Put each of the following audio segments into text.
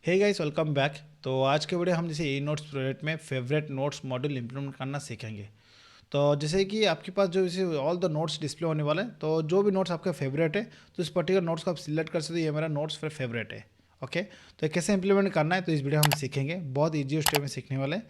Hey guys, welcome back. तो आज के वीडियो हम जैसे ई नोट्स प्रोजेक्ट में फेवरेट नोट्स मॉड्यूल इंप्लीमेंट करना सीखेंगे। तो जैसे कि आपके पास जो जैसे ऑल द नोट्स डिस्प्ले होने वाले हैं, तो जो भी नोट्स आपका फेवरेट है तो इस पर्टिकुलर नोट्स को आप सिलेक्ट कर सकते हो। ये मेरा नोट्स फिर फेवरेट है। ओके, तो ये कैसे इंप्लीमेंट करना है तो इस वीडियो हम सीखेंगे। बहुत ईजी स्टेप में सीखने वाले हैं।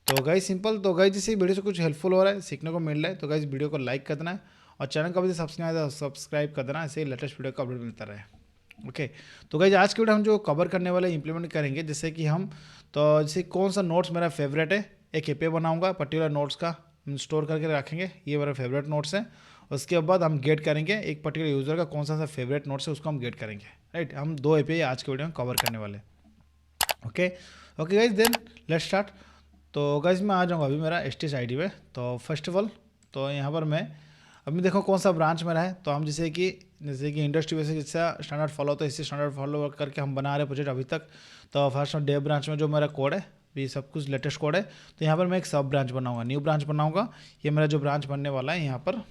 तो गाइस सिंपल। तो गाइस जैसे वीडियो से कुछ हेल्पफुल हो रहा है, सीखने को मिल रहा है, तो गाइस वीडियो को लाइक कर देना है और चैनल को भी सब्सक्राइब कर देना, ऐसे लेटेस्ट वीडियो का अपडेट मिलता रहे। ओके, तो गाइज आज की वीडियो हम जो कवर करने वाले इंप्लीमेंट करेंगे, जैसे कि हम तो जैसे कौन सा नोट्स मेरा फेवरेट है, एक एपे बनाऊंगा पर्टिकुलर नोट्स का, हम स्टोर करके रखेंगे। ये मेरा फेवरेट नोट्स है। उसके बाद हम गेट करेंगे एक पर्टिकुलर यूज़र का कौन सा फेवरेट नोट्स है, उसको हम गेट करेंगे। राइट, हम दो एपे आज के वीडियो में कवर करने वाले। Okay okay guys, then let's start. तो गाइज मैं आ जाऊँगा अभी मेरा S T S I D में। तो फर्स्ट ऑफ ऑल तो यहाँ पर मैं अभी देखो कौन सा ब्रांच मेरा है। तो हम जैसे कि इंडस्ट्री वैसे जैसा स्टैंडर्ड फॉलो होता है, इसी स्टैंडर्ड फॉलो करके हम बना रहे प्रोजेक्ट अभी तक। तो फर्स्ट में डेव ब्रांच में जो मेरा कोड है, भी सब कुछ लेटेस्ट कोड है। तो यहाँ पर मैं एक सब ब्रांच बनाऊंगा, न्यू ब्रांच बनाऊंगा। ये मेरा जो ब्रांच बनने वाला है यहाँ पर,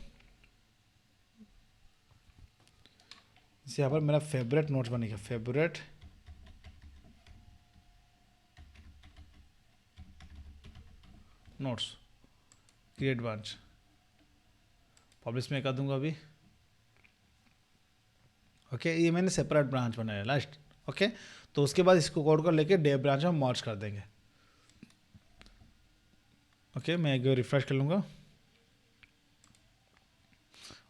यहाँ पर मेरा फेवरेट नोट्स बनेगा, favourite notes, create branch, publish में कर दूंगा अभी। ओके, ये मैंने सेपरेट ब्रांच बनाया लास्ट। ओके, तो उसके बाद इसको कोड को लेके डेव ब्रांच में मर्ज कर देंगे। ओके, मैं एक रिफ्रेश कर लूँगा।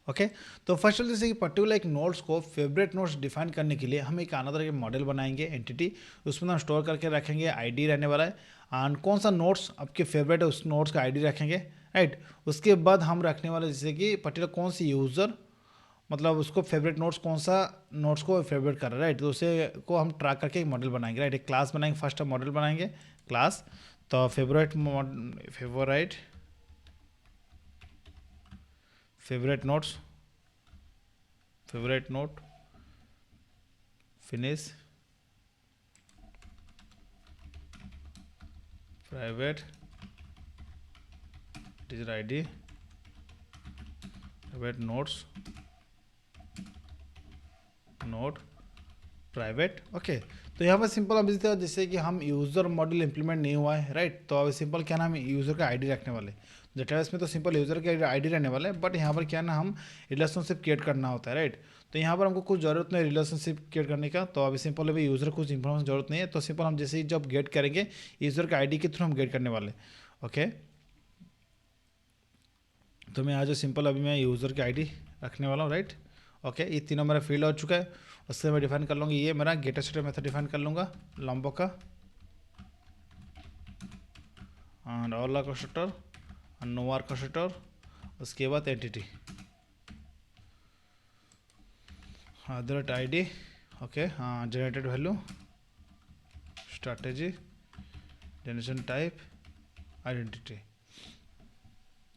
ओके, तो फर्स्ट ऑफ जैसे कि पर्टिकुलर एक नोट्स को फेवरेट नोट्स डिफाइन करने के लिए हम एक अनदर के मॉडल बनाएंगे, एंटिटी। उसमें हम स्टोर करके रखेंगे, आईडी रहने वाला है। एंड कौन सा नोट्स आपके फेवरेट है उस नोट्स का आईडी रखेंगे। राइट, उसके बाद हम रखने वाले जैसे कि पर्टिकुलर कौन सी यूज़र, मतलब उसको फेवरेट नोट्स कौन सा नोट्स को फेवरेट कर रहा है। राइट, तो उसे को हम ट्रैक करके एक मॉडल बनाएंगे। राइट, एक क्लास बनाएंगे, फर्स्ट मॉडल बनाएंगे क्लास। तो favourite notes, favourite note finish private teacher ID private notes note private. Okay, तो यहाँ पर सिंपल अभी जैसे कि हम यूज़र मॉडल इंप्लीमेंट नहीं हुआ है। राइट, तो अभी सिंपल क्या नाम यूज़र का आईडी रखने वाले। डेटाबेस में तो सिंपल यूज़र का आईडी रहने वाला है, बट यहाँ पर क्या ना हम रिलेशनशिप क्रिएट करना होता है। राइट, तो यहाँ पर हमको कुछ ज़रूरत नहीं रिलेशनशिप क्रिएट करने का। तो अभी सिंपल अभी यूज़र कुछ इंफॉर्मेशन ज़रूरत नहीं है। तो सिंपल हम जैसे ही जब गेट करेंगे यूज़र का आईडी के थ्रू हम गेट करने वाले। ओके, तो मैं आज सिंपल अभी मैं यूज़र की आईडी रखने वाला हूँ। राइट, ओके, ये तीनों मेरा फील्ड हो चुका है। उससे मैं डिफाइन कर लूँगी, ये मेरा गेट स्टेट मेथड डिफाइन कर लूँगा, लंबो का and all constructor and no R constructor. उसके बाद एंटिटी अदर आईडी। ओके, हाँ, generated value, strategy, generation type, identity.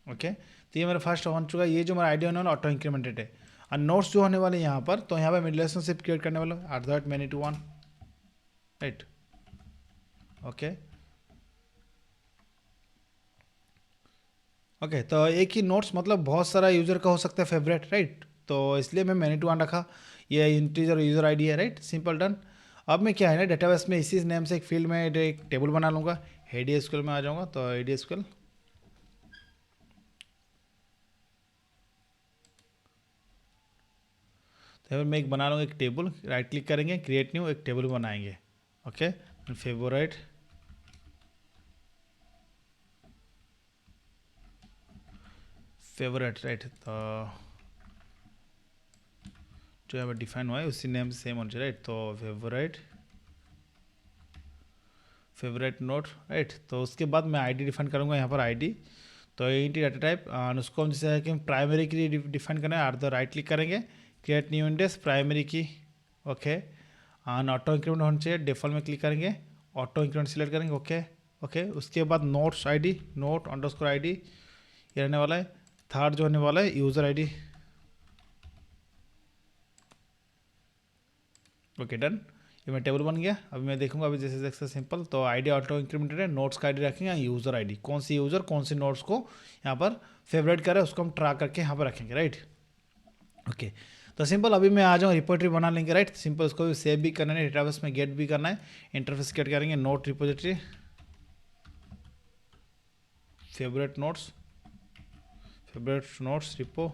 Okay, तो ये मेरा फर्स्ट हो चुका है। ये जो मेरा आईडी होने वाला ऑटो इंक्रीमेंटेड है। और नोट्स जो होने वाले यहाँ पर, तो यहाँ पर मैं रिलेशनशिप क्रिएट करने वाला हूँ @many1। राइट, ओके ओके, तो एक ही नोट्स मतलब बहुत सारा यूज़र का हो सकता है फेवरेट। राइट, तो इसलिए मैं many1 रखा। ये इंटीजर यूज़र आईडी है। Right, simple done. अब मैं क्या है ना डेटाबेस में इसी नेम से एक फील्ड में एक टेबल बना लूँगा। ADSQL में आ जाऊँगा, तो ADSQL तो मैं एक बना लूँगा एक टेबल। राइट क्लिक करेंगे, क्रिएट न्यू, एक टेबल बनाएंगे। Okay, favourite favourite. राइट, तो जो यहाँ पर डिफाइन हुआ है उसी नेम से सेम होना चाहिए। राइट, तो फेवरेट नोट। राइट, तो उसके बाद मैं आईडी डिफाइन करूँगा यहाँ पर आईडी। तो इंटी डाटा टाइप, उसको हम जैसे है कि प्राइमरी के लिए डिफाइन करना है। द राइट क्लिक करेंगे, क्रिएट न्यू इंडेक्स प्राइमरी की। ओके, एंड ऑटो इंक्रीमेंट होना चाहिए, डिफॉल्ट में क्लिक करेंगे, ऑटो इंक्रीमेंट सिलेक्ट करेंगे। ओके ओके, उसके बाद notes ID, note underscore ID ये रहने वाला है। थर्ड जो होने वाला है यूज़र आईडी। ओके डन, ये मेरा टेबल बन गया। अभी मैं देखूंगा अभी जैसे जैसे सिंपल। तो आईडी ऑटो इंक्रीमेंटेड है, नोट्स का आईडी रखेंगे, यूज़र आईडी कौन सी यूज़र कौन सी नोट्स को यहाँ पर फेवरेट करे उसको हम ट्रैक करके यहाँ पर रखेंगे। राइट, ओके, तो सिंपल अभी मैं आ जाऊँ रिपोजिटरी बना लेंगे, राइट। सिंपल उसको भी सेव भी करना है, डेटाबेस में गेट भी करना है, इंटरफेस गेट करेंगे, note repository favourite notes repo,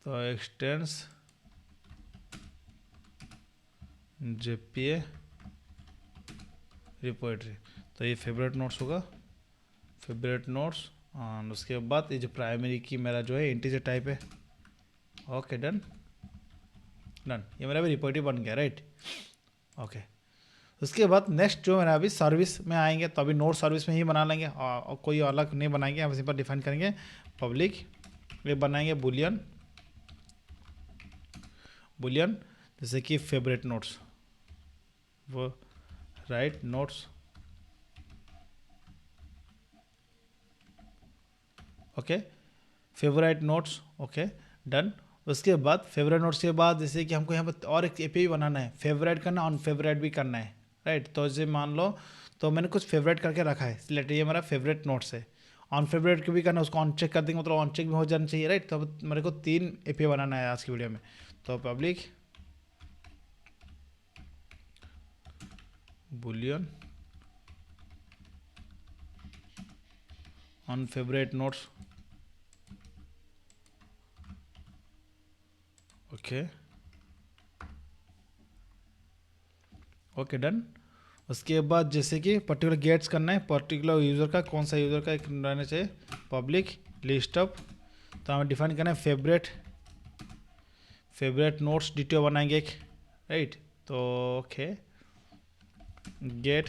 तो एक्सटेंस जेपीए रिपोजिटरी, तो ये फेवरेट नोट्स होगा, फेवरेट नोट्स। और उसके बाद ये जो प्राइमरी की मेरा जो है इंटीजर टाइप है, ओके डन, ये मेरा भी रिपोजिटरी बन गया, राइट। ओके, उसके बाद नेक्स्ट जो मेरा अभी सर्विस में आएंगे, तो अभी नोट सर्विस में ही बना लेंगे और कोई अलग नहीं बनाएंगे, हम सिंपल डिफाइन करेंगे पब्लिक, ये बनाएंगे बुलियन जैसे कि फेवरेट नोट्स, वो right notes, okay favourite notes, okay done. उसके बाद फेवरेट नोट्स के बाद जैसे कि हमको यहाँ पर और एक एपीआई बनाना है, फेवरेट करना ऑन फेवरेट भी करना है, राइट। तो जैसे मान लो तो मैंने कुछ फेवरेट करके रखा है, सिलेक्ट, ये मेरा फेवरेट नोट्स है, ऑन फेवरेट को भी करना है, उसको ऑन चेक कर देंगे, मतलब ऑन चेक भी हो जाना चाहिए, राइट। तो मेरे को 3 एपीआई बनाना है आज की वीडियो में, तो public Boolean on favourite notes, okay done. उसके बाद जैसे कि पर्टिकुलर गेट्स करना है, पर्टिकुलर यूज़र का, कौन सा यूज़र का एक रहना चाहिए, पब्लिक लिस्ट ऑफ, तो हमें डिफाइन करना है फेवरेट नोट्स डिटेल बनाएंगे एक, राइट। तो okay get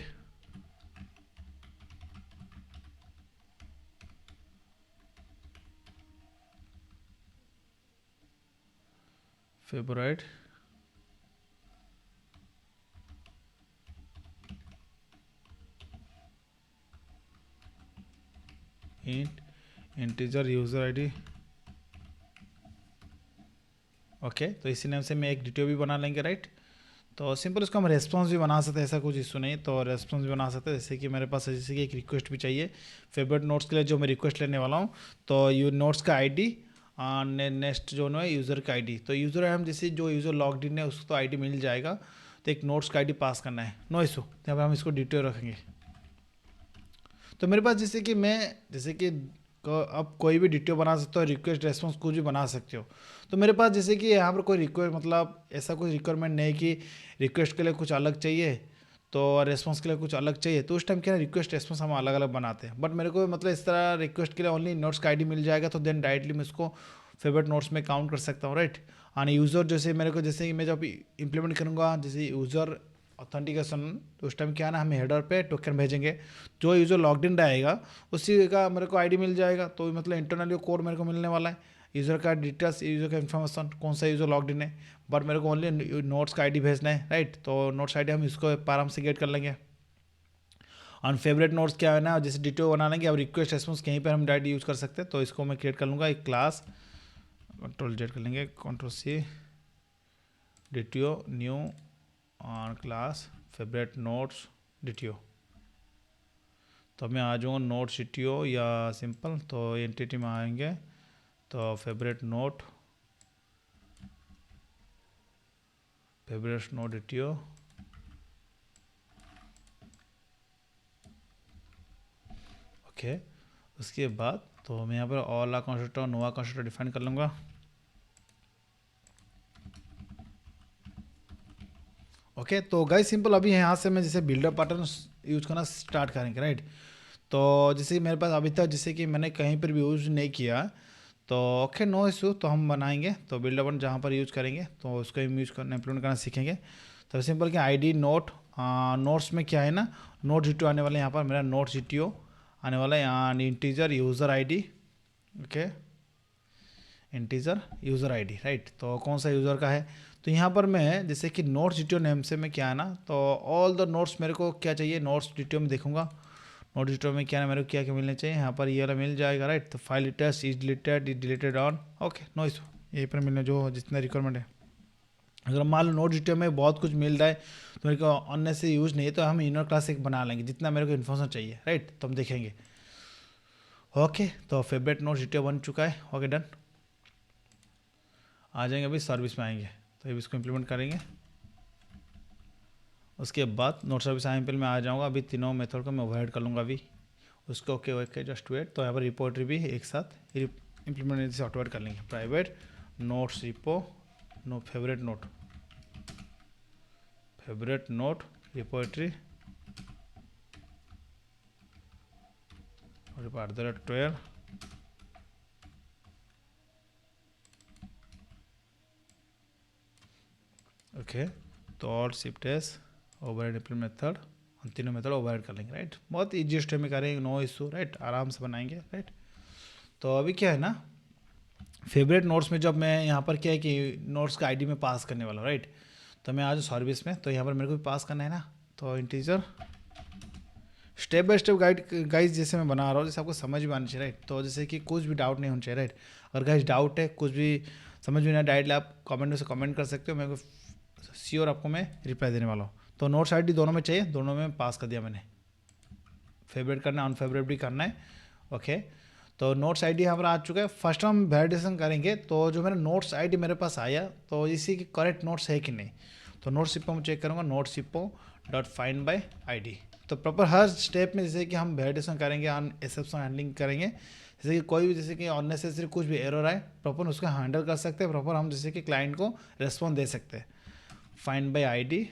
favourite integer user ID, okay. तो इसी नाम से मैं एक डिटेल भी बना लेंगे, राइट। तो सिंपल इसको हम रेस्पॉन्स भी बना सकते हैं, ऐसा कुछ इशू नहीं, तो रेस्पॉन्स भी बना सकते हैं। जैसे कि मेरे पास जैसे कि एक रिक्वेस्ट भी चाहिए फेवरेट नोट्स के लिए, जो मैं रिक्वेस्ट लेने वाला हूँ, तो यू नोट्स का आईडी और नेक्स्ट जो है यूज़र का आईडी, तो यूज़र है हम जैसे जो यूज़र लॉग्ड इन है उसको तो आईडी मिल जाएगा, तो एक नोट्स का आईडी पास करना है, नो इशू, यहाँ पर हम इसको डिटेल रखेंगे। तो मेरे पास जैसे कि अब कोई भी डिटेल बना सकते हो, रिक्वेस्ट रेस्पॉन्स कुछ भी बना सकते हो। तो मेरे पास जैसे कि यहाँ पर कोई रिक्वेस्ट, मतलब ऐसा कोई रिक्वायरमेंट नहीं कि रिक्वेस्ट के लिए कुछ अलग चाहिए तो रेस्पॉन्स के लिए कुछ अलग चाहिए, तो उस टाइम क्या है रिक्वेस्ट रेस्पॉन्स हम अलग अलग बनाते हैं। बट मेरे को मतलब इस तरह रिक्वेस्ट के लिए ओनली नोट्स का आईडी मिल जाएगा, तो देन डायरेक्टली मैं इसको फेवरेट नोट्स में काउंट कर सकता हूँ, राइट। और यूज़र जैसे मेरे को, जैसे कि मैं जब इंप्लीमेंट करूँगा जैसे यूज़र ऑथेंटिकेशन, तो उस टाइम क्या है ना, हमें हेडर पे टोकन भेजेंगे, जो यूज़र लॉग्ड इन रहेगा उसी का मेरे को आईडी मिल जाएगा, तो मतलब इंटरनली कोड मेरे को मिलने वाला है, यूज़र का डिटेल्स, यूज़र का इन्फॉर्मेशन, कौन सा यूज़र लॉग्ड इन है, बट मेरे को ओनली नोट्स का आईडी भेजना है, राइट। तो नोट्स आईडी हम इसको आराम से गेट कर लेंगे। ऑन फेवरेट नोट्स क्या है ना, जैसे डिटेल बना लेंगे, अब रिक्वेस्ट रेस्पॉन्स कहीं पर हम डायरेक्ट यूज़ कर सकते हैं, तो इसको मैं क्रिएट कर लूँगा एक क्लास, कंट्रोल जेड कर लेंगे, control C, detail new on class favourite notes detail, तो मैं आ जाऊँगा नोट्स डिटेल या सिंपल, तो एंटिटी में आएंगे, तो फेवरेट नोट डिटेल, ओके। उसके बाद तो मैं यहाँ पर ऑल कंस्ट्रक्टर नोवा कंस्ट्रक्टर डिफाइन कर लूँगा, ओके। तो गाइस सिंपल अभी यहाँ से मैं जैसे बिल्डर पैटर्न यूज करना स्टार्ट करेंगे, राइट। तो जैसे मेरे पास अभी तक जैसे कि मैंने कहीं पर भी यूज़ नहीं किया, तो ओके नो इशू, तो हम बनाएंगे, तो बिल्डर पैटर्न जहाँ पर यूज़ करेंगे तो उसको हम यूज़ करना इम्प्लीमेंट करना सीखेंगे। तो सिंपल क्या आईडी नोट्स में क्या है ना, नोट जीटीओ आने वाला है, यहाँ पर मेरा नोट जीटीओ आने वाला है, यहाँ integer user ID, okay integer user ID, right. तो कौन सा यूज़र का है, तो यहाँ पर मैं जैसे कि नोट्स जीटीओ नेम से मैं क्या है ना, तो ऑल द नोट्स मेरे को क्या चाहिए, नोट्स जीटीओ में देखूंगा, नोट जीटीओ में क्या है मेरे को क्या क्या मिलने चाहिए, यहाँ पर ये वाला मिल जाएगा, राइट। तो file details is deleted on, okay no issue, यहीं पर मिलने जो जितना रिक्वायरमेंट है। अगर मान लो नोट जीटीओ में बहुत कुछ मिल रहा है तो मेरे को अन्य से यूज़ नहीं है, तो हम इनर क्लास एक बना लेंगे जितना मेरे को इन्फॉर्मेशन चाहिए, राइट। तो हम देखेंगे, ओके, तो फेवरेट नोट्स डिटेल बन चुका है। Okay done. आ जाएंगे अभी सर्विस में आएंगे, तो अभी इसको इम्प्लीमेंट करेंगे। उसके बाद नोट सर्विस IMPL में आ जाऊँगा। अभी तीनों मेथड को मैं ओवरराइड कर लूँगा अभी उसको। Okay okay just wait. तो यहाँ पर रिपोर्टरी भी एक साथ इम्प्लीमेंट से ऑटोमेट कर लेंगे। Private notes repo no favourite note repository @12 okay. तो all shift S override implement method, हम तीनों मेथड ओवरराइड कर लेंगे राइट। बहुत ईजीएस्ट में करेंगे, नो इशू राइट, आराम से बनाएंगे राइट। तो अभी क्या है ना, फेवरेट नोट्स में जब मैं यहाँ पर क्या है कि नोट्स का आईडी में पास करने वाला हूँ राइट। तो मैं आज सर्विस में, तो यहाँ पर मेरे को भी पास करना है ना। तो integer step by step guide जैसे मैं बना रहा हूँ, जैसे आपको समझ में आना चाहिए राइट। तो जैसे कि कुछ भी डाउट नहीं होना चाहिए राइट। अगर गाइज डाउट है, कुछ भी समझ में नहीं डायरेक्टली आप कमेंट में से कमेंट कर सकते हो, मेरे को श्योर आपको मैं रिप्लाई देने वाला हूँ। तो नोट्स आईडी दोनों में चाहिए, दोनों में पास कर दिया मैंने। फेवरेट करना है, अनफेवरेट भी करना है। ओके, तो नोट्स आईडी यहाँ पर आ चुका है। फर्स्ट हम वैलिडेशन करेंगे। तो जो मेरा नोट्स आईडी मेरे पास आया, तो इसी की करेक्ट नोट्स है कि नहीं। तो नोट्स सिप्पो में चेक करूँगा, नोट्स सिप्पो डॉट फाइंड बाय आईडी। तो प्रॉपर हर स्टेप में जैसे कि हम वैलिडेशन करेंगे, अन एक्सेप्शन हैंडलिंग करेंगे। जैसे कि कोई भी जैसे कि अननेसेसरी कुछ भी एरर आए, प्रॉपर उसको हैंडल कर सकते हैं। प्रॉपर हम जैसे कि क्लाइंट को रेस्पॉन्स दे सकते हैं। Find by ID,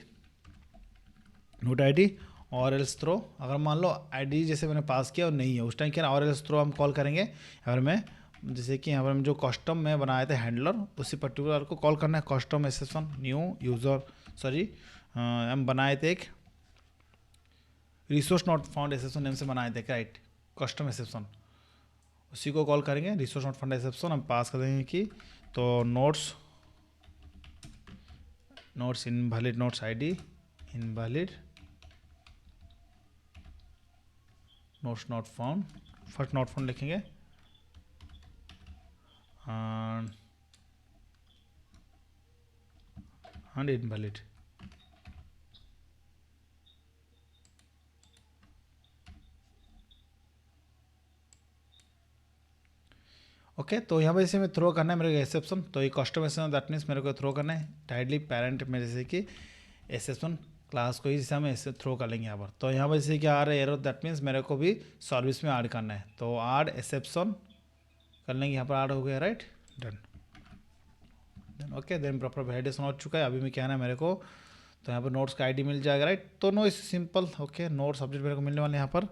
note ID और एल्स थ्रो। अगर मान लो आईडी जैसे मैंने पास किया और नहीं है, उस टाइम क्या और एल्स थ्रो हम कॉल करेंगे। यहाँ पर मैं जैसे कि यहाँ पर जो कस्टम में बनाया था हैंडलर, उसी पर्टिकुलर को कॉल करना है। Custom exception new user, sorry हम बनाए थे एक resource not found exception name से बनाए थे राइट, कस्टम एक्सेप्शन, उसी को कॉल करेंगे। रिसोर्स नॉट फाउंड एक्सेप्शन हम पास कर देंगे कि तो notes invalid notes ID invalid notes not found, first not found लिखेंगे एंड इनवैलिड। ओके, तो यहाँ पर जैसे मैं थ्रो करना है मेरे को एक्सेप्शन। तो ये कस्टम एक्सेप्शन दैट मीन्स मेरे को थ्रो करना है डायरेक्टली पैरेंट में, जैसे कि एक्सेप्शन क्लास को ही जैसे हम ऐसे थ्रो कर लेंगे यहाँ पर। तो यहाँ पर जैसे क्या आ रहा है एरर, दैट मीन्स मेरे को भी सर्विस में ऐड करना है। तो ऐड एक्सेप्शन कर लेंगे, यहाँ पर ऐड हो गया right, done. Okay, then proper validation हो चुका है। अभी मैं क्या है ना मेरे को, तो यहाँ पर नोट्स का आईडी मिल जाएगा राइट। तो नो इस सिंपल। ओके, नोट्स सब्जेक्ट मेरे को मिलने वाले यहाँ पर।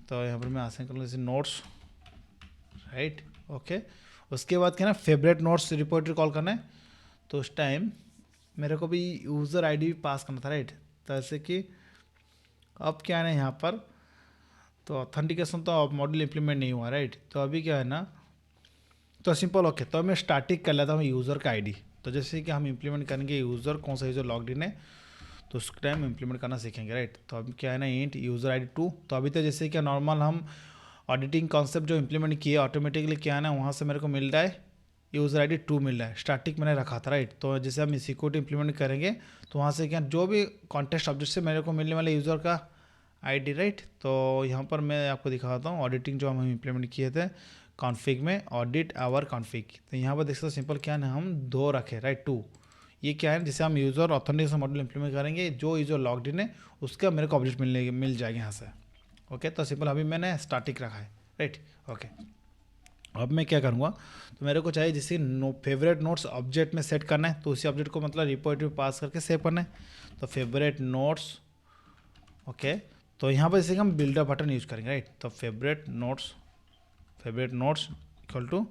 तो यहाँ पर मैं आसान कर लूँ जैसे नोट्स राइट। ओके, उसके बाद क्या ना फेवरेट नोट्स रिपोर्टरी कॉल करना है। तो उस टाइम मेरे को भी यूज़र आईडी पास करना था राइट। तो ऐसे कि अब क्या है ना यहाँ पर, तो ऑथेंटिकेशन तो अब मॉड्यूल इंप्लीमेंट नहीं हुआ राइट। तो अभी क्या है ना, तो सिंपल। ओके, तो मैं स्टार्टिंग कर लेता हूँ यूज़र का आईडी। तो जैसे कि हम इंप्लीमेंट करेंगे यूज़र, कौन सा यूज़र लॉग्ड इन है, तो उस टाइम इंप्लीमेंट करना सीखेंगे राइट। तो अब क्या है ना इंट यूज़र आईडी 2। तो अभी तो जैसे क्या नॉर्मल हम ऑडिटिंग कॉन्सेप्ट जो इंप्लीमेंट किए ऑटोमेटिकली क्या है ना, वहाँ से मेरे को मिल रहा है यूज़र आईडी 2 मिल रहा है। स्टार्टिंग मैंने रखा था राइट। तो जैसे हम सिक्योरिटी इंप्लीमेंट करेंगे, तो वहाँ से क्या जो भी कॉन्टेक्स्ट ऑब्जेक्ट से मेरे को मिलने वाले यूज़र का आईडी राइट। तो यहाँ पर मैं आपको दिखाता हूँ ऑडिटिंग जो हम इंप्लीमेंट किए थे कॉन्फ़िग में, ऑडिट आवर कॉन्फ़िग। तो यहाँ पर देख सकते हो सिंपल क्या है, हम 2 रखे राइट 2। ये क्या है, जैसे हम यूज़र ऑथेंटिकेशन मॉड्यूल इंप्लीमेंट करेंगे, जो यूज़र लॉग्ड इन है उसका मेरे को ऑब्जेक्ट मिल जाएगा यहाँ से। ओके, तो सिंपल अभी मैंने स्टार्टिंग रखा है राइट। ओके, अब मैं क्या करूँगा, तो मेरे को चाहिए जैसे फेवरेट नोट्स ऑब्जेक्ट में सेट करना है। तो उसी ऑब्जेक्ट को मतलब रिपोजिटरी में पास करके सेव करना है। तो फेवरेट नोट्स ओके, तो यहाँ पर जैसे कि हम बिल्डर बटन यूज़ करेंगे राइट। तो फेवरेट नोट्स इक्वल टू,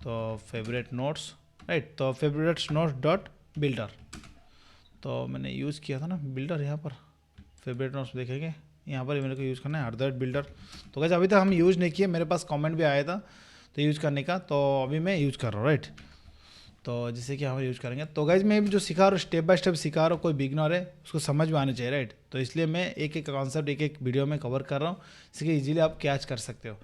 तो फेवरेट नोट्स राइट। तो फेवरेट नोट्स डॉट बिल्डर, तो मैंने यूज़ किया था ना बिल्डर। यहाँ पर फेवरेट नोट्स देखेंगे, यहाँ पर मेरे को यूज़ करना है @बिल्डर। तो कैसे अभी तक हम यूज़ नहीं किए, मेरे पास कमेंट भी आया था तो यूज़ करने का, तो अभी मैं यूज़ कर रहा हूँ राइट। तो जैसे कि हम यूज़ करेंगे, तो गाइज मैं भी जो सिखा रहा हूँ स्टेप बाय स्टेप सिखा रहा हूँ, कोई बिगनर है उसको समझ में आने चाहिए राइट। तो इसलिए मैं एक एक कॉन्सेप्ट एक एक वीडियो में कवर कर रहा हूँ, इसलिए ईजिली आप कैच कर सकते हो।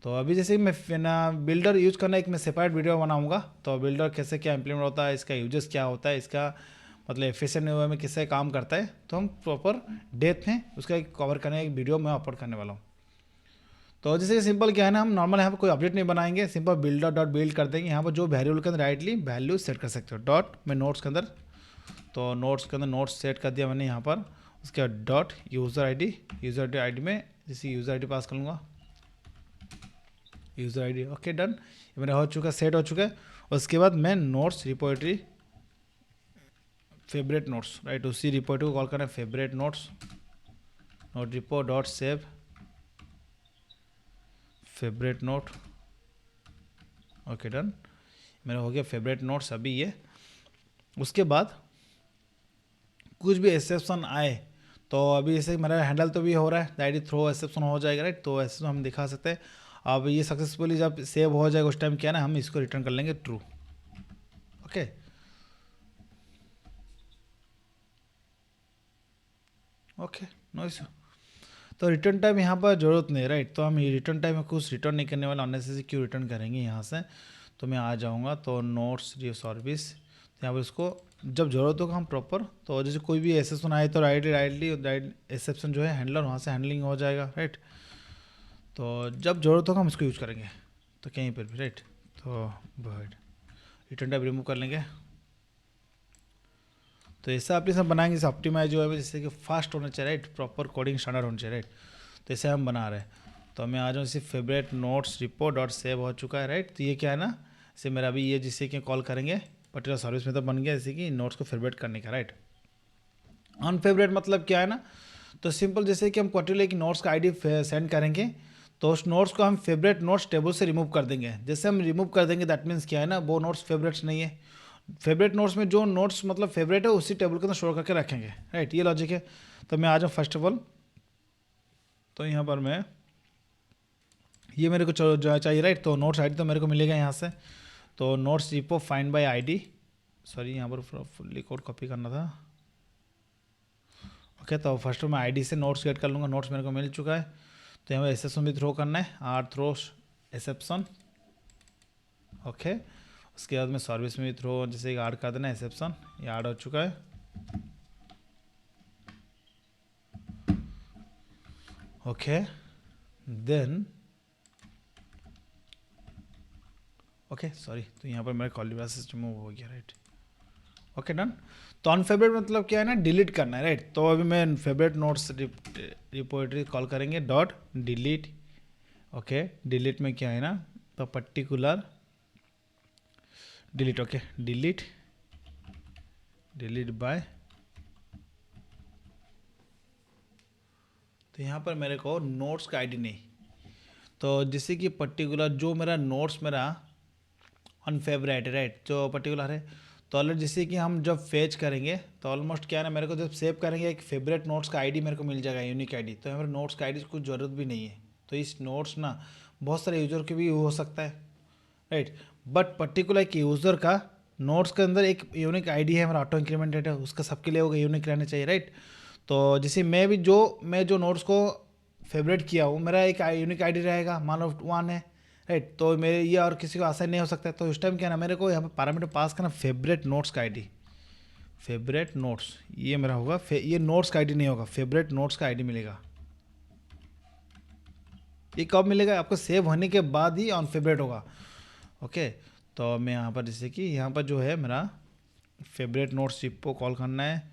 तो अभी जैसे मैं ना बिल्डर यूज़ करना एक मैं सेपरेट वीडियो बनाऊँगा। तो बिल्डर कैसे क्या इंप्लीमेंट होता है, इसका यूजेस क्या होता है, इसका मतलब एफिशिएंट वे में किससे काम करता है, तो हम प्रॉपर डेप्थ में उसका एक कवर करने एक वीडियो मैं अपलोड करने वाला हूँ। तो जैसे कि सिंपल क्या है ना, हम नॉर्मल यहाँ पर कोई अपडेट नहीं बनाएंगे, सिंपल बिल्डर डॉट बिल्ड कर देंगे। यहाँ पर जो वेरिएबल के अंदर डायरेक्टली वैल्यू सेट कर सकते हो, डॉट में नोट्स के अंदर, तो नोट्स के अंदर नोट्स सेट कर दिया मैंने यहाँ पर। उसके बाद डॉट यूज़र आईडी में जैसे यूज़र आईडी पास कर लूँगा, यूज़र आईडी। ओके डन, ये मेरा हो चुका, सेट हो चुका है। उसके बाद मैं notes repository favourite notes, right, उसी रिपोजिटरी को कॉल करना है favourite notes, note repo dot save favourite note. Okay done, मेरा हो गया फेवरेट नोट्स अभी ये। उसके बाद कुछ भी एक्सेप्शन आए तो अभी जैसे मेरा हैंडल तो भी हो रहा है, आईडी थ्रो एक्सेप्शन हो जाएगा, राइट, तो एक्सेप्शन हम दिखा सकते हैं। अब ये सक्सेसफुली जब सेव हो जाएगा उस टाइम क्या है ना, हम इसको रिटर्न कर लेंगे true. Okay, okay, no issue. तो रिटर्न टाइम यहाँ पर ज़रूरत नहीं है, राइट, तो हम ये रिटर्न टाइम में कुछ रिटर्न नहीं करने वाला, अननेसेसरी क्यों रिटर्न करेंगे यहाँ से। तो मैं आ जाऊँगा तो नोट्स सर्विस, यहाँ पर इसको जब ज़रूरत होगा हम प्रॉपर, तो जैसे कोई भी एक्सेप्शन आए तो राइट एक्सेप्शन जो है हैंडलर वहाँ से हैंडलिंग हो जाएगा, राइट। तो जब ज़रूरत होगा हम इसको यूज़ करेंगे, तो कहीं पर भी, राइट। तो वर्ड रिटर्न टाइप रिमूव कर लेंगे। तो ऐसा एप्लीकेशन बनाएंगे जैसे ऑप्टिमाइज जो है, जैसे कि फास्ट होना चाहिए, राइट, प्रॉपर कोडिंग स्टैंडर्ड होना चाहिए, राइट। तो ऐसे हम बना रहे हैं। तो मैं आ जाऊँ, जैसे favourite notes repo dot save हो चुका है, राइट। तो ये क्या है ना, जैसे मेरा अभी ये जिससे कि कॉल करेंगे पर्टिकुलर सर्विस में तो बन गया, जैसे कि नोट्स को फेवरेट करने का, राइट। अनफेवरेट मतलब क्या है ना, तो सिंपल जैसे कि हम पर्टिकुलर एक नोट्स का आईडी सेंड करेंगे तो उस नोट्स को हम फेवरेट नोट्स टेबल से रिमूव कर देंगे। जैसे हम रिमूव कर देंगे दैट मीन्स क्या है ना, वो नोट्स फेवरेट्स नहीं है। फेवरेट नोट्स में जो नोट्स मतलब फेवरेट है उसी टेबल के अंदर स्टोर करके रखेंगे, राइट, ये लॉजिक है। तो मैं आ जाऊँ फर्स्ट ऑफ ऑल, तो यहाँ पर मैं ये मेरे को चाहिए, राइट, तो नोट्स आईडी तो मेरे को मिलेगा यहाँ से। तो notes repo find by ID, sorry यहाँ पर फुल्ली कोड कॉपी करना था। ओके, तो फर्स्ट मैं आईडी से नोट्स गेट कर लूँगा, नोट्स मेरे को मिल चुका है। तो यहाँ पर एक्सेप्शन भी थ्रो करना है, आर थ्रो एक्सेप्शन। ओके, उसके बाद में सर्विस में भी थ्रो जैसे ऐड कर देना एक्सेप्शन, ये ऐड हो चुका है। ओके देन, ओके सॉरी, तो यहाँ पर मेरा कॉल सिस्टम मूव हो गया, राइट। Okay done. तो अनफेवरेट मतलब क्या है ना, डिलीट करना है, राइट। तो अभी मैं फेवरेट नोट्स रिपोजिटरी कॉल करेंगे डॉट डिलीट। ओके, डिलीट में क्या है ना, तो particular delete, okay, delete by. तो यहाँ पर मेरे को नोट्स का आईडी नहीं, तो जैसे कि पर्टिकुलर जो मेरा नोट्स मेरा अनफेवरेट है, राइट, जो पर्टिकुलर है। तो ऑलरेडी जैसे कि हम जब फेच करेंगे तो ऑलमोस्ट क्या है ना, मेरे को जब सेव करेंगे एक फेवरेट नोट्स का आईडी मेरे को मिल जाएगा, यूनिक आईडी। तो यहाँ पर नोट्स का आईडी की कुछ ज़रूरत भी नहीं है। तो इस नोट्स ना बहुत सारे यूज़र के भी हो सकता है, राइट, बट पर्टिकुलर एक यूज़र का नोट्स के अंदर एक यूनिक आईडी है, हमारा ऑटो इंक्रीमेंट डेटा, उसका सबके लिए होगा यूनिक रहना चाहिए, राइट। तो जैसे मैं जो नोट्स को फेवरेट किया हूँ, मेरा एक यूनिक आईडी रहेगा, मान लो 1 है, राइट। तो मेरे ये और किसी को आसानी नहीं हो सकता। तो उस टाइम क्या ना, मेरे को यहाँ पे पैरामीटर पास करना फेवरेट नोट्स का आईडी, फेवरेट नोट्स, ये मेरा होगा। ये नोट्स का आईडी नहीं होगा, फेवरेट नोट्स का आईडी मिलेगा। ये कब मिलेगा, आपको सेव होने के बाद ही ऑन फेवरेट होगा। ओके, तो मैं यहाँ पर जैसे कि यहाँ पर जो है मेरा फेवरेट नोट्स रिपो कॉल करना है,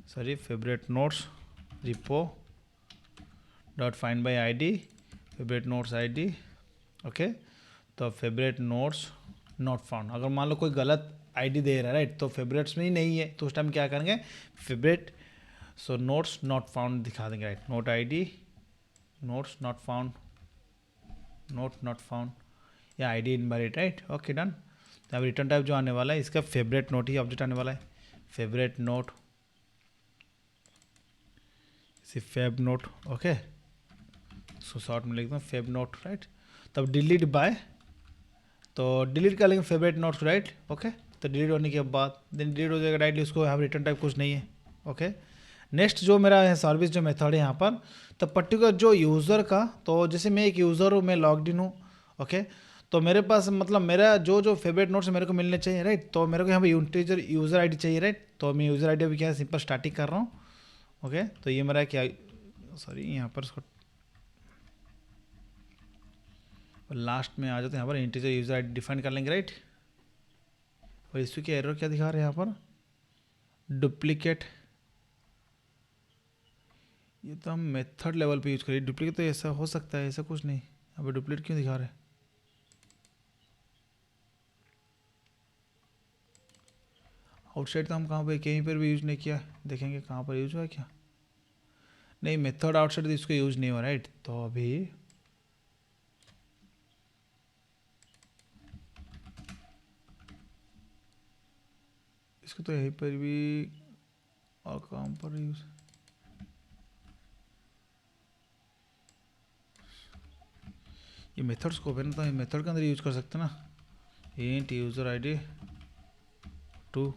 sorry, favourite notes repo dot find by ID, favourite notes ID. Okay, तो फेवरेट नोट्स नॉट फाउंड, अगर मान लो कोई गलत आईडी दे रहा है, राइट, तो फेवरेट्स में ही नहीं है, तो उस टाइम क्या करेंगे, favourite so notes not found दिखा देंगे, right, note ID notes not found, not found, या ID invalid, right. Okay done. तो अब रिटर्न टाइप जो आने वाला है इसका फेवरेट नोट ही ऑब्जेक्ट आने वाला है, favourite note, fav note. Okay, so short में लिखता हूँ फेव नोट, राइट। तब डिलीट बाय, तो डिलीट कर लेंगे फेवरेट नोट्स, राइट। ओके, तो डिलीट होने के बाद देन डिलीट हो जाएगा, राइट, उसको यहाँ रिटर्न टाइप कुछ नहीं है। ओके, नेक्स्ट जो मेरा है सर्विस जो मेथड है यहाँ पर, तो पर्टिकुलर जो यूज़र का, तो जैसे मैं एक यूज़र हूँ, मैं लॉग्ड इन हूँ। ओके, तो मेरे पास मतलब मेरा जो फेवरेट नोट्स मेरे को मिलने चाहिए, राइट। तो मेरे को यहाँ पर यूज़र आईडी चाहिए, राइट। तो मैं यूज़र आईडी अभी क्या है सिंपल स्टार्टिंग कर रहा हूँ। ओके, तो ये मेरा क्या, सॉरी यहाँ पर लास्ट में आ जाते हैं यहाँ पर इंटीजर यूज़र आईडी डिफाइन कर लेंगे, राइट। और इसकी क्या एरर क्या दिखा रहे हैं यहाँ पर, डुप्लीकेट। ये तो हम मेथड लेवल पे यूज़ करिए, डुप्लीकेट तो ऐसा हो सकता है, ऐसा कुछ नहीं। यहाँ पर डुप्लीकेट क्यों दिखा रहे हैं? आउटसाइड तो हम कहाँ पे कहीं पर भी यूज़ नहीं किया, देखेंगे कहाँ पर यूज़ हुआ क्या। नहीं, मेथड आउटसाइड तो इसको यूज़ नहीं हुआ, राइट। तो अभी इसको तो यहीं पर भी, और कहाँ पर यूज़, ये मेथड स्कोप है ना, तो ये मेथड के अंदर यूज़ कर सकते हैं ना। Int user ID 2।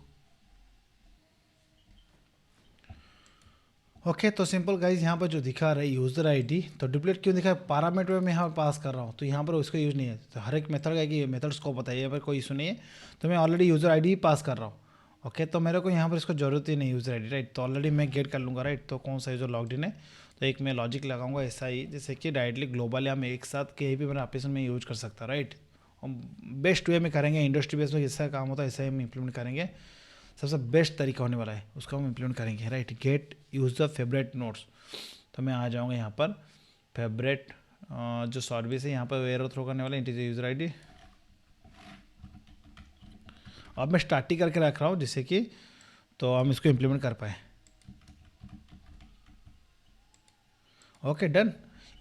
ओके, तो सिंपल गाइज, यहाँ पर जो दिखा रहा है यूज़र आईडी, तो डुप्लीकेट क्यों दिखा है, पैरामीटर में यहाँ पास कर रहा हूँ, तो यहाँ पर उसका यूज़ नहीं है। तो हर एक मेथड का कि मेथड स्कोप बताइए, यहाँ पर कोई इशू नहीं है। तो मैं ऑलरेडी यूज़र आईडी ही पास कर रहा हूँ। ओके, तो मेरे को यहाँ पर इसको जरूरत ही नहीं यूज़र आईडी, राइट। तो ऑलरेडी मैं गेट कर लूँगा, राइट। तो कौन सा यूज़र लॉग्ड इन है, तो एक मैं लॉजिक लगाऊंगा ऐसा ही, जैसे कि डायरेक्टली ग्लोबली हम एक साथ कहीं भी मेरा एप्लीकेशन में यूज कर सकता है, राइट। हम बेस्ट वे में करेंगे, इंडस्ट्री बेस में जैसा काम होता है ऐसा ही हम इंप्लीमेंट करेंगे। सबसे बेस्ट तरीका होने वाला है, उसको हम इंप्लीमेंट करेंगे, right. Gate user favourite notes, तो मैं आ जाऊँगा यहाँ पर फेवरेट जो सर्विस है, यहाँ पर एरर थ्रो करने वाला इंटीजर यूज़र आईडी। अब मैं स्टार्टिंग करके रख रहा हूँ जिससे कि तो हम इसको इम्प्लीमेंट कर पाए। ओके, डन,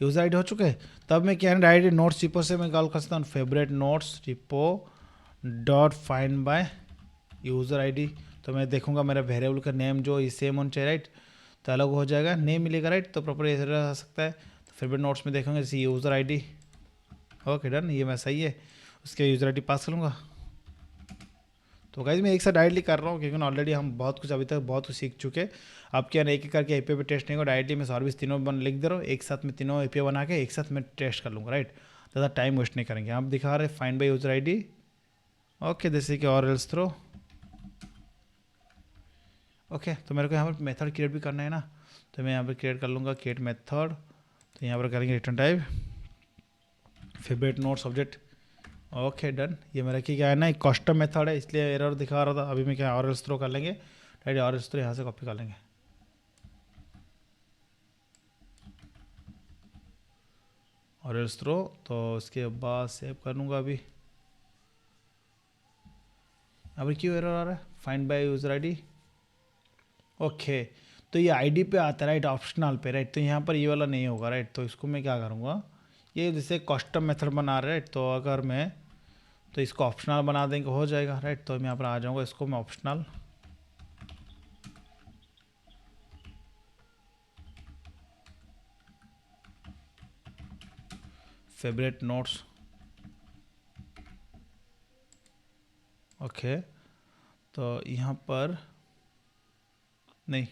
यूज़र आईडी हो चुके हैं। तब मैं क्या है, डायरेक्ट नोट्स रिपो से मैं कॉल कर सकता हूँ favourite notes repo dot find by user ID. तो मैं देखूंगा मेरा वेरिएबल का नेम जो सेम होना चाहिए, राइट। तो अलग हो जाएगा, नेम मिलेगा, राइट। तो प्रॉपर ऐसे रह सकता है। तो फेवरेट नोट्स में देखेंगे जैसे यूज़र आईडी। ओके, डन, ये मैं सही है। उसके यूज़र आईडी पास करूँगा। तो गाइज मैं एक साथ डायरेक्टली कर रहा हूँ क्योंकि ऑलरेडी हम बहुत कुछ अभी तक बहुत कुछ सीख चुके। अब क्या एक एक करके एपीआई पे टेस्ट नहीं होगा, डायरेक्टली मैं सर्विस तीनों लिख दे रहा हूँ, एक साथ में तीनों एपीआई बना के एक साथ में टेस्ट कर लूँगा, राइट। ज़्यादा टाइम वेस्ट नहीं करेंगे। आप दिखा रहे find by user ID, okay, जैसे कि और एल्स थ्रो। ओके, तो मेरे को यहाँ पर मेथड क्रिएट भी करना है ना, तो मैं यहाँ पर क्रिएट कर लूँगा क्रिएट मेथड। तो यहाँ पर करेंगे return type favourite notes object. Okay, done. ये मेरा क्या है ना, एक कस्टम मेथड है इसलिए एरर दिखा रहा था। अभी मैं क्या और एल्स थ्रो कर लेंगे, राइट। और एल्स थ्रो यहाँ से कॉपी कर लेंगे, और एल्स थ्रो। तो उसके बाद सेव कर लूँगा। अभी अभी क्यों एरर आ रहा है, find by user ID. Okay, तो ये आईडी पे आता है, राइट, ऑप्शनल पे, राइट। तो यहाँ पर ये वाला नहीं होगा, राइट। तो इसको मैं क्या करूँगा, ये जैसे कस्टम मेथड बना रहा है, राइट। तो अगर मैं तो इसको ऑप्शनल बना देंगे हो जाएगा, राइट। तो मैं यहाँ पर आ जाऊँगा, इसको मैं ऑप्शनल फेवरेट नोट्स। ओके, तो यहाँ पर नहीं,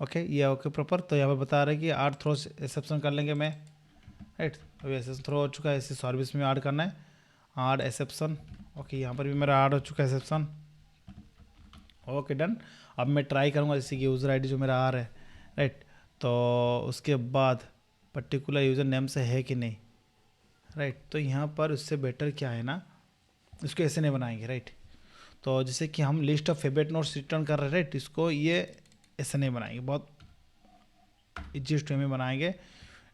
ओके, ये ओके प्रॉपर। तो यहाँ पर बता रहे हैं कि 8 थ्रो एक्सेप्शन कर लेंगे मैं, राइट। अभी एक्सेप्शन थ्रो हो चुका है, इसी सर्विस में ऐड करना है 8 एक्सेप्शन। ओके, यहाँ पर भी मेरा ऐड हो चुका है एक्सेप्शन। Okay, done. अब मैं ट्राई करूँगा जैसे कि यूज़र आईडी जो मेरा आ रहा है, राइट। तो उसके बाद पर्टिकुलर यूज़र नेम से है कि नहीं, राइट। तो यहाँ पर उससे बेटर क्या है ना, इसको ऐसे नहीं बनाएंगे, राइट। तो जैसे कि हम list of favourite notes return कर रहे हैं, राइट। इसको ये ऐसे नहीं बनाएंगे, बहुत इजीएस्ट वे में बनाएंगे,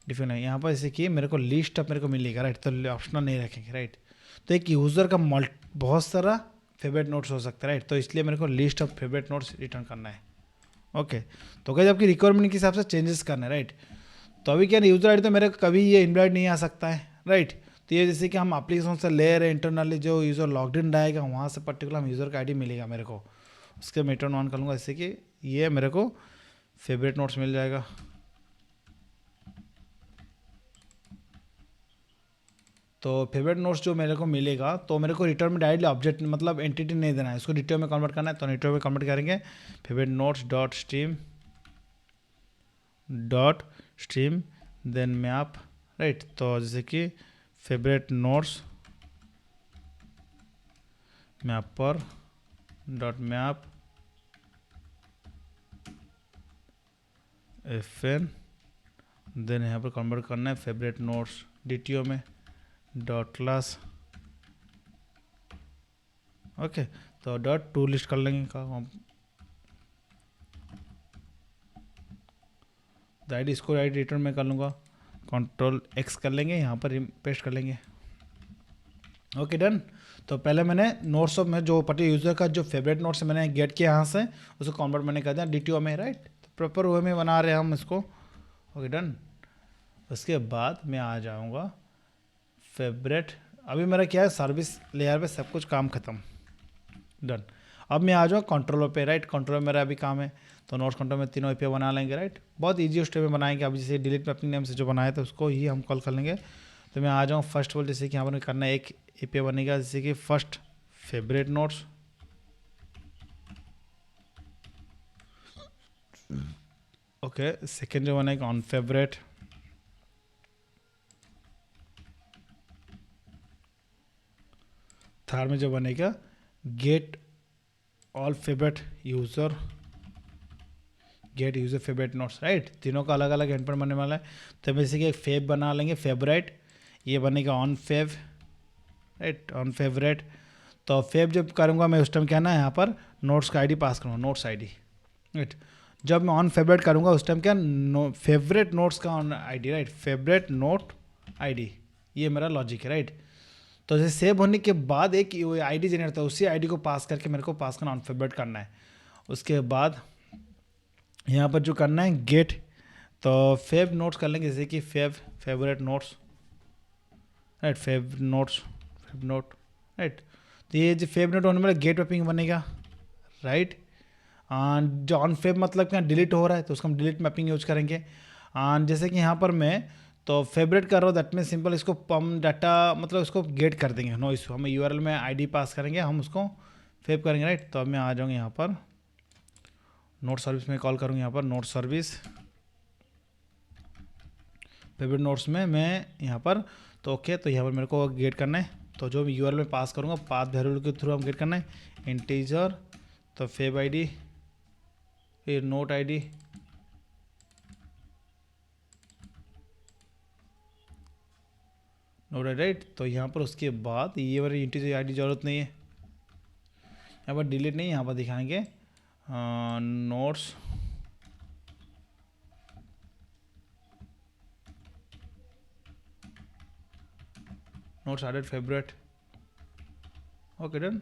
डिफरेंट है। यहाँ पर जैसे कि मेरे को लिस्ट ऑफ मेरे को मिलेगा, राइट। तो ऑप्शनल नहीं रखेंगे, राइट। तो एक यूज़र का बहुत सारा फेवरेट नोट्स हो सकता है, राइट। तो इसलिए मेरे को list of favourite notes return करना है। ओके, तो क्या आपकी रिक्वायरमेंट के हिसाब से चेंजेस करना है, राइट। तो अभी क्या यूज़र आईडी तो मेरे कभी ये इनवाइट नहीं आ सकता है, राइट। तो ये जैसे कि हम एप्लीकेशन से ले रहे हैं, इंटरनली जो यूज़र लॉग्ड इन रहेगा वहाँ से पर्टिकुलर हम यूज़र का आईडी मिलेगा मेरे को, उसके मैं रिटर्न ऑन कर लूँगा, जैसे कि ये मेरे को फेवरेट नोट्स मिल जाएगा। तो फेवरेट नोट्स जो मेरे को मिलेगा, तो मेरे को रिटर्न में डायरेक्टली ऑब्जेक्ट मतलब एंटिटी नहीं देना है, इसको रिटर्न में कन्वर्ट करना है। तो रिटर्न में कन्वर्ट करेंगे favourite notes dot stream then map, right. तो जैसे कि favourite notes mapper dot map FN, then यहाँ पर कन्वर्ट करना है फेवरेट नोट्स DTO में, डॉट क्लास, ओके। तो डॉट टू लिस्ट कर लेंगे द आईडी, इसको आईडी रिटर्न में कर लूँगा, कंट्रोल एक्स कर लेंगे, यहाँ पर पेस्ट कर लेंगे। Okay done. तो पहले मैंने नोट्स ऑफ में जो पर्टिकुलर यूज़र का जो फेवरेट नोट्स मैंने गेट किया यहाँ से, उसको कन्वर्ट मैंने कर दिया DTO में, राइट। तो प्रॉपर वे में बना रहे हैं हम इसको। Okay done. उसके बाद मैं आ जाऊँगा फेवरेट, अभी मेरा क्या है सर्विस लेयर पे सब कुछ काम खत्म, डन। अब मैं आ जाऊँ कंट्रोलर पे, राइट। कंट्रोलर मेरा अभी काम है, तो नोट्स कंट्रोल में तीनों एपीआई बना लेंगे, राइट। बहुत इजी स्टेप में बनाएंगे। अब जैसे डिलीट में अपने नेम से जो बनाया था उसको ही हम कॉल कर लेंगे। तो मैं आ जाऊँ फर्स्ट ऑफ ऑल, जैसे कि यहाँ पर करना है, एक एपीआई बनेगा जैसे कि first favourite notes, okay. Second जो बनेगा ऑन फेवरेट, थर्ड में जो बनेगा get all favourite user, gate user favourite notes, right. तीनों का अलग अलग एंडपॉइंट बनने वाला है। तो बेसिकली एक फेव बना लेंगे, फेवरेट, ये बनेगा on fav, right, on favourite. तो फेव जब करूँगा मैं उस टाइम क्या ना, यहाँ पर नोट्स का आईडी पास करूँगा, नोट्स आईडी, राइट। जब मैं ऑन फेवरेट करूँगा उस टाइम क्या फेवरेट नोट्स का on ID, right, favourite note ID, ये मेरा लॉजिक है, राइट। तो जैसे सेव होने के बाद एक आईडी जनरेट होता है, उसी आईडी को पास करके मेरे को पास करना, ऑन फेवरेट करना है। उसके बाद यहाँ पर जो करना है गेट, तो फेव नोट्स कर लेंगे, जैसे कि favourite notes, right, fav notes, fav note, right. तो ये जो फेव नोट होने वाला गेट मैपिंग बनेगा, राइट। जो ऑन फेव मतलब क्या डिलीट हो रहा है तो उसको हम डिलीट मैपिंग यूज करेंगे। जैसे कि यहाँ पर मैं तो फेवरेट कर रहा हूँ, दैट मीन सिंपल इसको पम डाटा मतलब उसको गेट कर देंगे, नो इशू। हम यूआरएल में आईडी पास करेंगे, हम उसको फेव करेंगे, राइट। तो अब मैं आ जाऊँगा यहाँ पर नोट सर्विस में कॉल करूँगा, यहाँ पर नोट सर्विस फेवरेट नोट्स में मैं यहाँ पर, तो ओके। तो यहाँ पर मेरे को गेट करना है, तो जो मैं यूआरएल में पास करूँगा पाथ वेरिएबल के थ्रू हम गेट करना है, इंटीजर, तो फेव आईडी, फिर note ID, note ID, right. तो यहाँ पर उसके बाद ये वाली इंटीजर आईडी जरूरत नहीं है, यहाँ पर डिलीट नहीं, यहाँ पर दिखाएंगे notes, notes added favourite, okay done.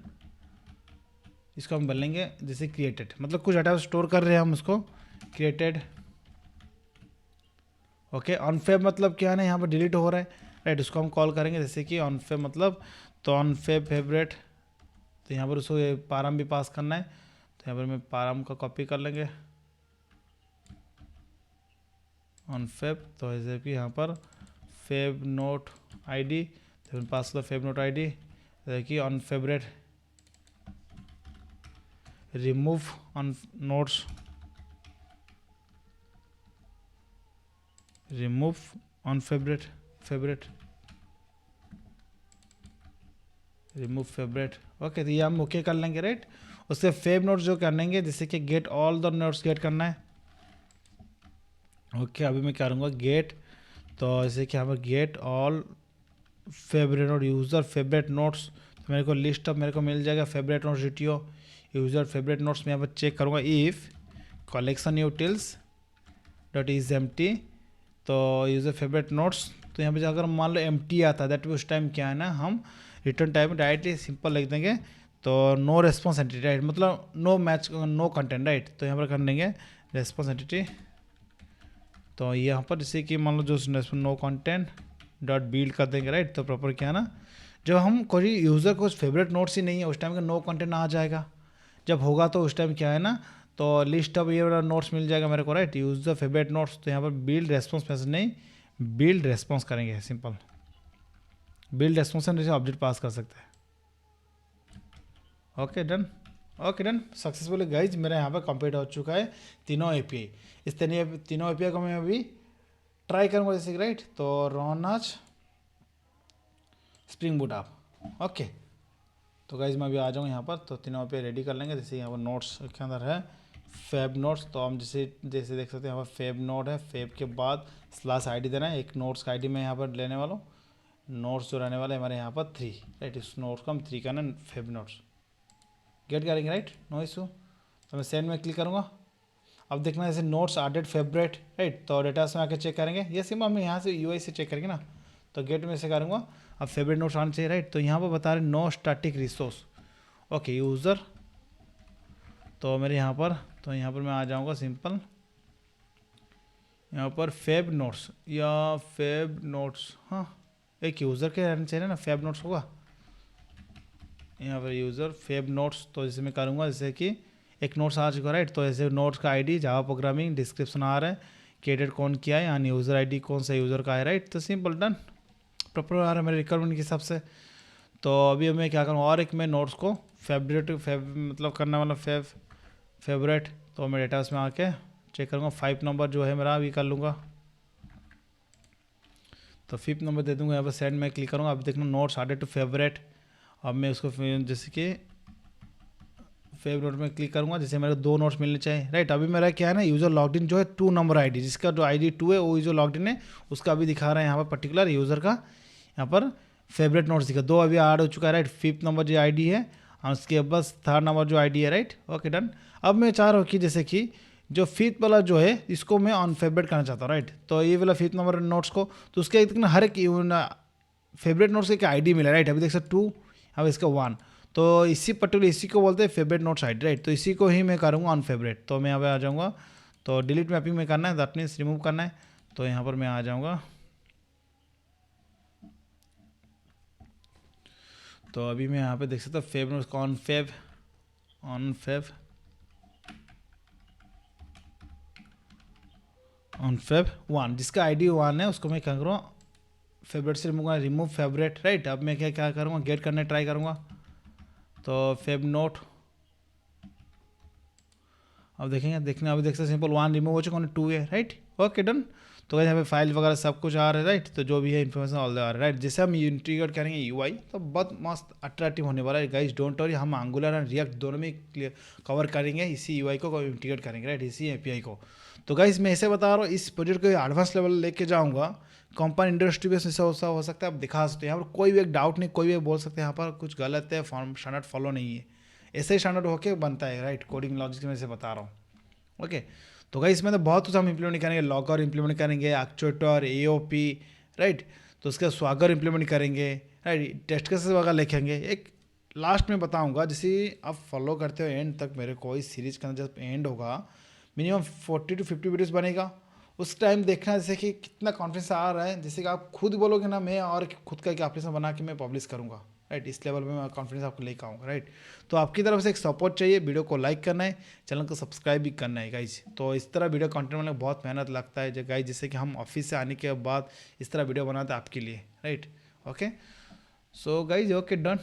इसको हम बोलेंगे जैसे क्रिएटेड, मतलब कुछ डाटा स्टोर कर रहे हैं हम उसको, क्रिएटेड, ओके। ऑन फेव मतलब क्या है ना, यहाँ पर डिलीट हो रहा है, राइट। उसको हम कॉल करेंगे जैसे कि ऑन फेव मतलब, तो ऑन फेव फेवरेट, तो यहाँ पर उसको पारम भी पास करना है, तो यहाँ पर मैं पारम का कॉपी कर लेंगे ऑन फेव। तो जैसे कि यहाँ पर फेव नोट आईडी, तो पास करो फेव नोट आईडी, जैसे कि on favourite, remove on notes, remove on favourite, favourite, remove favourite, okay. तो ये हम ओके कर लेंगे, राइट। उससे फेव नोट्स जो कर लेंगे, जैसे कि get all the notes get करना है, ओके। अभी मैं करूँगा गेट, तो जैसे कि यहाँ पर get all favourite note user favourite notes, तो मेरे को लिस्ट ऑफ मेरे को मिल जाएगा favourite notes DTO user favourite notes में यहाँ पर चेक करूँगा if collection utils dot is empty, तो यूज़र फेवरेट नोट्स, तो यहाँ पे अगर मान लो एम्प्टी आता है दैट उस टाइम क्या है ना, हम रिटर्न टाइप में डायरेक्टली सिंपल लिख देंगे, तो नो रेस्पॉन्स एंटिटी, राइट, मतलब no match no content, right. तो यहाँ पर कर देंगे रेस्पॉन्स एंटिटी, तो यहाँ पर जैसे कि मान लो जो नो कंटेंट डॉट बिल्ड कर देंगे, राइट। तो प्रॉपर क्या है ना, जब हम कोई यूज़र को फेवरेट नोट्स ही नहीं है उस टाइम का नो कंटेंट आ जाएगा, जब होगा तो उस टाइम क्या है ना, तो लिस्ट ऑफ ये वाला नोट्स मिल जाएगा मेरे को, राइट, यूज़र फेवरेट नोट्स। तो यहाँ पर बिल्ड रेस्पॉन्स मैसेज नहीं, बिल्ड रेस्पॉन्स करेंगे, सिंपल बिल्ड रेस्पॉन्स जैसे ऑब्जेक्ट पास कर सकते हैं, okay done, okay done. Successfully guys मेरा यहाँ पर कंप्लीट हो चुका है तीनों एपीआई। इस तीनों एपीआई को मैं अभी ट्राई करूँगा जैसे, राइट। तो रन आज स्प्रिंग बूट आप, ओके। तो गाइज मैं अभी आ जाऊँगा यहाँ पर, तो तीनों एपीआई रेडी कर लेंगे। जैसे यहाँ पर नोट्स के अंदर है फेब नोट्स, तो हम जैसे जैसे देख सकते हैं यहाँ पर फेब नोट है, फेब के बाद स्लैश आईडी देना है, एक नोट्स का आईडी मैं यहाँ पर लेने वाला हूँ, नोट्स जो रहने वाले हमारे यहाँ पर 3, राइट। इस नोट्स को हम 3 करना फेब नोट्स, गेट करेंगे, राइट, नो इशू। तो मैं सेंड में क्लिक करूँगा। अब देखना जैसे नोट्स आडेड फेवरेट, राइट, तो डेटा से आके चेक करेंगे, ये सिम हम यहाँ से यूआई से चेक करेंगे ना, तो गेट में से करूँगा। अब फेवरेट नोट्स आने चाहिए, राइट। तो यहाँ पर बता रहे no static resource, okay user, तो मेरे यहाँ पर, तो यहाँ पर मैं आ जाऊँगा सिंपल, यहाँ पर फेब नोट्स या फेब नोट्स, हाँ एक यूज़र के रहने चाहिए ना, फेब नोट्स होगा यहाँ पर यूज़र फेब नोट्स। तो जैसे मैं करूँगा जैसे कि एक नोट्स आ चुका, राइट। तो ऐसे नोट्स का आईडी, जावा प्रोग्रामिंग, डिस्क्रिप्शन आ रहा है, क्रिएटेड कौन किया है, यानी यूज़र आईडी कौन सा यूज़र का है, राइट। तो सिंपल डन, प्रॉपर आ रहा है मेरे रिक्वायरमेंट के हिसाब से। तो अभी मैं क्या करूँ, और एक मैं नोट्स को फेवरेट मतलब करने वाला फेवरेट, तो मैं डेटा में आके चेक करूँगा 5 नंबर जो है मेरा, अभी कर लूँगा। तो 5th नंबर दे दूँगा, यहाँ पर सेंड में क्लिक करूँगा। अभी देखना नोट्स आडेड टू फेवरेट। अब मैं उसको जैसे कि फेव नोट में क्लिक करूँगा, जैसे मेरे 2 नोट्स मिलने चाहिए, राइट। अभी मेरा क्या है ना, यूज़र लॉगिन जो है 2 नंबर आईडी, जिसका जो आईडी 2 है वो जो लॉगिन है उसका अभी दिखा रहा है यहाँ पर पर्टिकुलर यूज़र का, यहाँ पर फेवरेट नोट्स दिखा 2 अभी ऐड हो चुका है, राइट। 5th नंबर जो आईडी है और उसके बस 3rd नंबर जो आईडी है, राइट, ओके डन। अब मैं चाह रहा हूँ कि जैसे कि जो 5th वाला जो है इसको मैं ऑन फेवरेट करना चाहता हूँ, राइट। तो ये वाला 5th नंबर नोट्स को, तो उसके हर एक फेवरेट नोट्स की आईडी मिला, राइट। अभी देख सकते 2, अब इसका 1, तो इसी पर्टिकुलर इसी को बोलते हैं फेवरेट नोट्स आईडी, राइट। तो इसी को ही मैं करूँगा ऑन फेवरेट। तो मैं यहाँ पे आ जाऊँगा, तो डिलीट मैपिंग में करना है, दैट मीन्स रिमूव करना है। तो यहाँ पर मैं आ जाऊँगा, तो अभी मैं यहाँ पे देख सकता हूँ फेव नोट्स ऑन फेव 1, जिसका आईडी 1 है उसको मैं क्या करूँगा, फेवरेट से रिमूव फेवरेट, राइट। अब मैं क्या करूँगा, गेट करने ट्राई करूँगा। तो फेब नोट, अब देखेंगे, देखना अभी देख सकते सिंपल 1 रिमूव हो चुका है, 2 है, राइट, ओके डन। तो यहाँ पे फाइल वगैरह सब कुछ आ रहा है, राइट। तो जो भी है इन्फॉर्मेशन ऑल आ रहा है, राइट। जैसे हम इंटीग्रेट करेंगे यूआई तो बहुत मस्त अट्रैक्टिव होने वाला है गाइस, डोंट वरी। हम एंगुलर एंड रिएक्ट दोनों में कवर करेंगे, इसी यूआई को इंटीग्रेट करेंगे, राइट, इसी एपीआई को। तो गाइस मैं ऐसे बता रहा हूँ, इस प्रोजेक्ट को एडवांस लेवल लेके जाऊँगा, कंपनी इंडस्ट्री बेस ऐसा हो सकता है, आप दिखा सकते हैं। यहाँ पर कोई भी एक डाउट नहीं, कोई भी बोल सकते हैं यहाँ पर कुछ गलत है, फॉर्म स्टैंडर्ड फॉलो नहीं है, ऐसे ही स्टैंडर्ड होके बनता है, राइट। कोडिंग लॉजिक में से बता रहा हूँ, ओके। तो गाइस इसमें तो बहुत कुछ हम इंप्लीमेंट करेंगे, लॉगर इंप्लीमेंट करेंगे, एक्चुएटर, एओपी, राइट। तो उसके स्वागर इंप्लीमेंट करेंगे, राइट, टेस्ट केसेस वगैरह लिखेंगे। एक लास्ट में बताऊंगा, जैसे आप फॉलो करते हो एंड तक मेरे को, इस सीरीज का जब एंड होगा मिनिमम 40 to 50 वीडियोज़ बनेगा। उस टाइम देखना जैसे कि कितना कॉन्फिडेंस आ रहा है, जैसे कि आप खुद बोलोगे ना, मैं और खुद का एक एप्लीकेशन बना के मैं पब्लिश करूँगा, राइट। इस लेवल में मैं कॉन्फिडेंस आपको लेकर आऊँगा, राइट। तो आपकी तरफ से एक सपोर्ट चाहिए, वीडियो को लाइक करना है, चैनल को सब्सक्राइब भी करना है गाइज। तो इस तरह वीडियो कंटेंट में बहुत मेहनत लगता है गाइज, जैसे कि हम ऑफिस से आने के बाद इस तरह वीडियो बनाते हैं आपके लिए, right, okay. So guys okay done.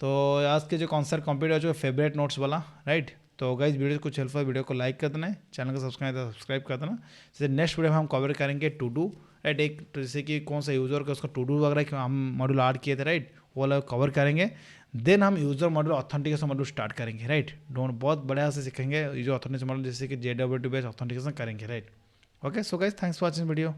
तो आज के जो कॉन्सेप्ट कंप्लीट हो चुका है फेवरेट नोट्स वाला, राइट। तो गाइज वीडियो कुछ हेल्पफुल, वीडियो को लाइक कर देना है, चैनल को सब्सक्राइब कर देना। जैसे नेक्स्ट वीडियो में हम कवर करेंगे टू डू, राइट। एक जैसे कि कौन सा यूज़र का उसका टू डू वगैरह हम मॉड्यूल ऐड किए थे, राइट, वो वाला कवर करेंगे। देन हम user module authentication module start करेंगे, राइट। डोंट बहुत बढ़िया से सीखेंगे यूज़र ऑथेंटिकेशन मॉड्यूल, जैसे कि JW बेस्ड ऑथेंटिकेशन करेंगे, right, okay. So guys thanks for watching video.